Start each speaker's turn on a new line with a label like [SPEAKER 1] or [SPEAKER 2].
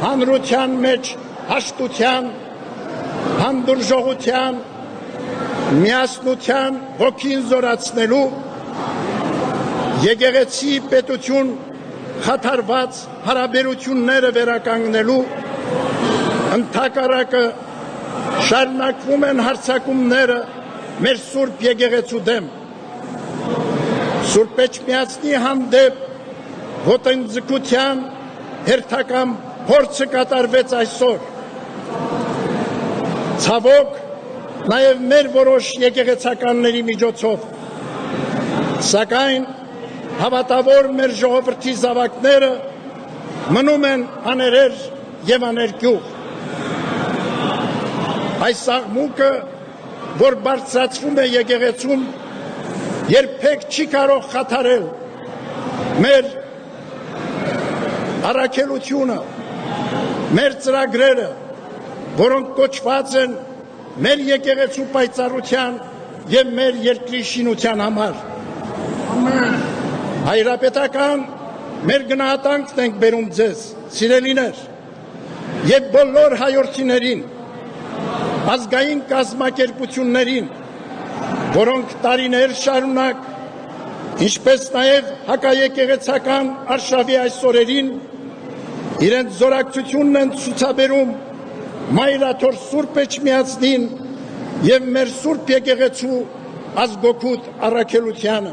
[SPEAKER 1] հանրության մեջ հաշտության, հանդուրժողության, միասնության ոգին զորացնելու, եկեղեցի պետություն խաթարված հարաբերությունները վերականգնելու, ընդհակառակը շարունակվում են հարձակումները մեր Սուրբ եկեղեցու դեմ։ Սուրբ Էջմիածնի հանդեպ ոտնձգության հերթական փորձը կատարվեց այսօր։ Ցավոք, նաև մեր որոշ եկեղեցականների միջոցով, սակայն հավատավոր մեր ժողովրդի զավակները մնում են աներեր եւ աներկյուղ։ Այս աղմուկը, որ բարձրացվում է եկեղեցում, երբեք չի կարող խաթարել մեր առաքելությունը, մեր ծրագրերը, որոնք կոչված են մեր եկեղեցու պայծառության եւ մեր երկրի շինության համար։ Հայրապետական մեր գնահատանքն ենք բերում ձեզ, սիրելիներ, եւ բոլոր հայրենիներին, ազգային կազմակերպություններին, որոնք տարիներ շարունակ, ինչպես նաև հակաեկեղեցական արշավի այս օրերին, իրենց զորակցությունն են ցուցաբերում Մայրաթոր Սուրբ Էջմիածնին եւ մեր Սուրբ եկեղեցու ազգօգուտ առաքելությանը։